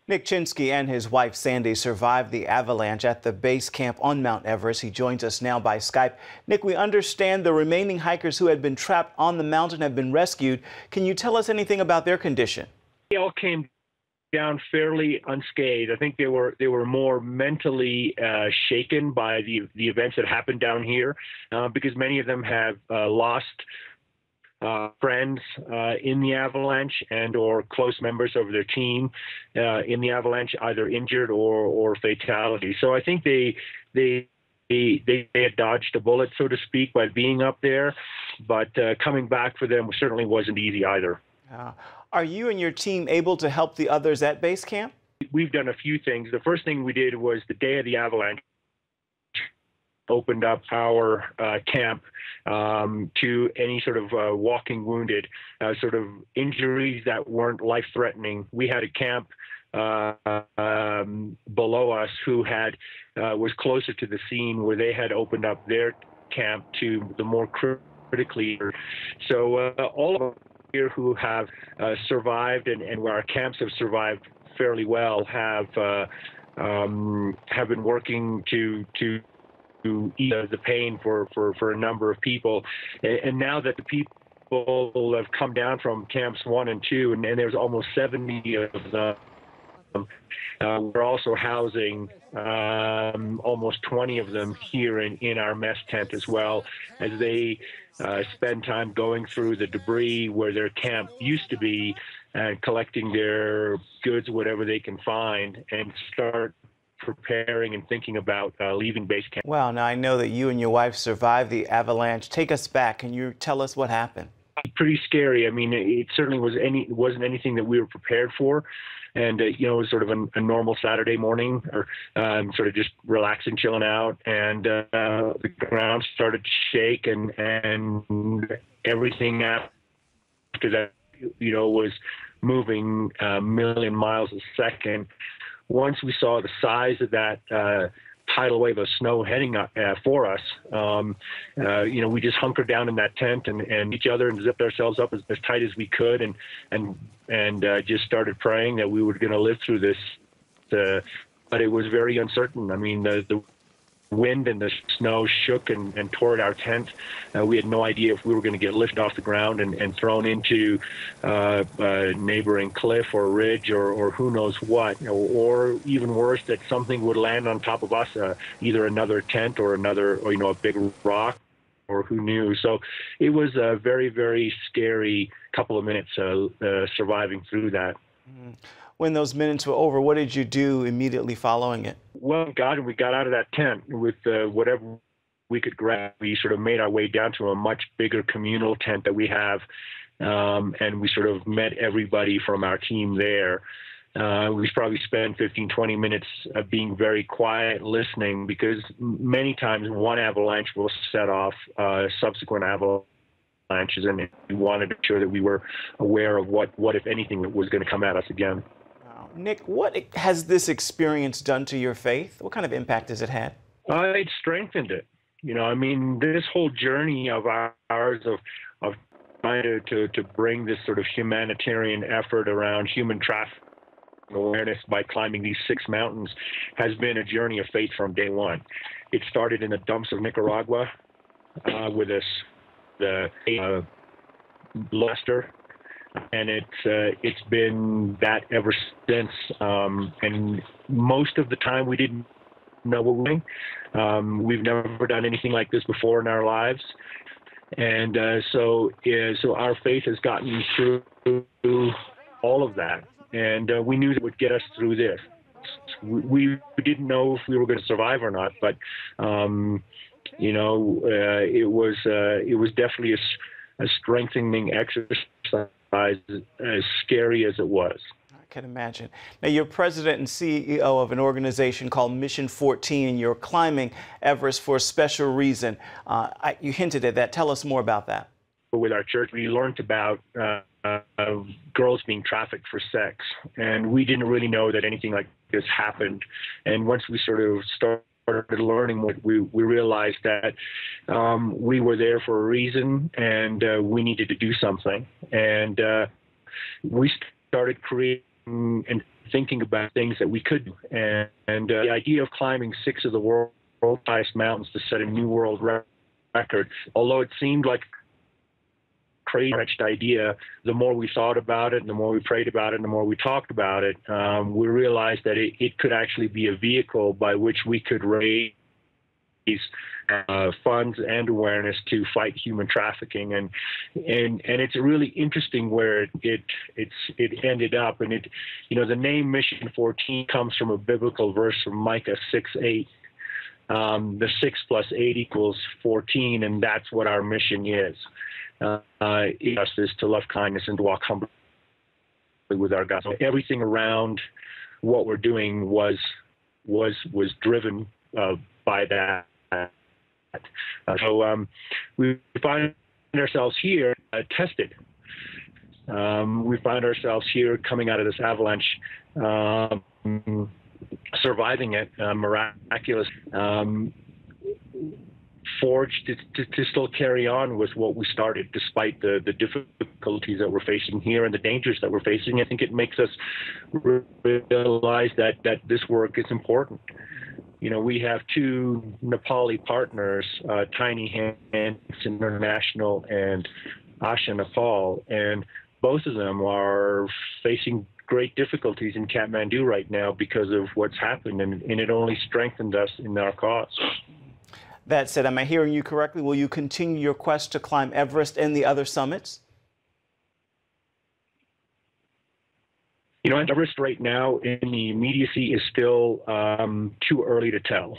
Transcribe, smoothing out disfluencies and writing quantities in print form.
Nick Cienski and his wife Sandi survived the avalanche at the base camp on Mount Everest. He joins us now by Skype. Nick, we understand the remaining hikers who had been trapped on the mountain have been rescued. Can you tell us anything about their condition? They all came down fairly unscathed. I think they were more mentally shaken by the events that happened down here because many of them have lost friends in the avalanche and or close members of their team in the avalanche, either injured or fatality. So I think they had dodged a bullet, so to speak, by being up there, but coming back for them certainly wasn't easy either. Are you and your team able to help the others at base camp? We've done a few things. The first thing we did was the day of the avalanche, opened up our camp to any sort of walking wounded, sort of injuries that weren't life-threatening. We had a camp below us who had was closer to the scene where they had opened up their camp to the more critically. So all of us here who have survived and where our camps have survived fairly well have been working to ease the pain for a number of people. And now that the people have come down from camps 1 and 2, and there's almost 70 of them, we're also housing almost 20 of them here in our mess tent as well, as they spend time going through the debris where their camp used to be and collecting their goods, whatever they can find, and start preparing and thinking about leaving base camp. Well, now I know that you and your wife survived the avalanche. Take us back. Can you tell us what happened? Pretty scary. I mean, it certainly wasn't anything that we were prepared for. And, it was sort of a normal Saturday morning, or sort of just relaxing, chilling out. And the ground started to shake, and everything after that, was moving a million miles a second. Once we saw the size of that tidal wave of snow heading up for us, we just hunkered down in that tent and each other and zipped ourselves up as tight as we could and just started praying that we were going to live through this. But it was very uncertain. I mean, the wind and the snow shook and tore at our tent. We had no idea if we were going to get lifted off the ground and thrown into a neighboring cliff or ridge or who knows what, or even worse, that something would land on top of us, either another tent or a big rock, or who knew. So it was a very, very scary couple of minutes surviving through that. When those minutes were over, what did you do immediately following it? Well, we got out of that tent with whatever we could grab. We sort of made our way down to a much bigger communal tent that we have, and we sort of met everybody from our team there. We probably spent 15, 20 minutes being very quiet, listening, because many times one avalanche will set off subsequent avalanches, and we wanted to make sure that we were aware of what if anything, was going to come at us again. Nick, what has this experience done to your faith? What kind of impact has it had? It strengthened it. I mean, this whole journey of ours of trying to bring this sort of humanitarian effort around human trafficking awareness by climbing these 6 mountains has been a journey of faith from day one. It started in the dumps of Nicaragua with the Lester. And it's been that ever since. And most of the time we didn't know what we were doing. We've never done anything like this before in our lives. And so our faith has gotten through all of that. And we knew that it would get us through this. We didn't know if we were going to survive or not, but it was definitely a strengthening exercise, as scary as it was. I can imagine. Now, you're president and CEO of an organization called Mission 14, and you're climbing Everest for a special reason. You hinted at that. Tell us more about that. With our church, we learned about girls being trafficked for sex, and we didn't really know that anything like this happened. And once we sort of started learning what we realized that we were there for a reason, and we needed to do something. And we started creating and thinking about things that we could do. And the idea of climbing 6 of the world's highest mountains to set a new world record, although it seemed like a crazy idea, the more we thought about it, and the more we prayed about it, and the more we talked about it, we realized that it could actually be a vehicle by which we could raise funds and awareness to fight human trafficking, and it's really interesting where it ended up. And the name Mission 14 comes from a biblical verse from Micah 6:8. The 6 + 8 = 14, and that's what our mission is. It is to love kindness and to walk humbly with our God. So everything around what we're doing was driven by that. So we find ourselves here tested. We find ourselves here coming out of this avalanche, surviving it, miraculous, forged to still carry on with what we started, despite the difficulties that we're facing here and the dangers that we're facing. I think it makes us realize that this work is important. We have 2 Nepali partners, Tiny Hands International and Asha Nepal, and both of them are facing great difficulties in Kathmandu right now because of what's happened, and it only strengthened us in our cause. That said, am I hearing you correctly? Will you continue your quest to climb Everest and the other summits? Everest right now in the immediacy is still too early to tell.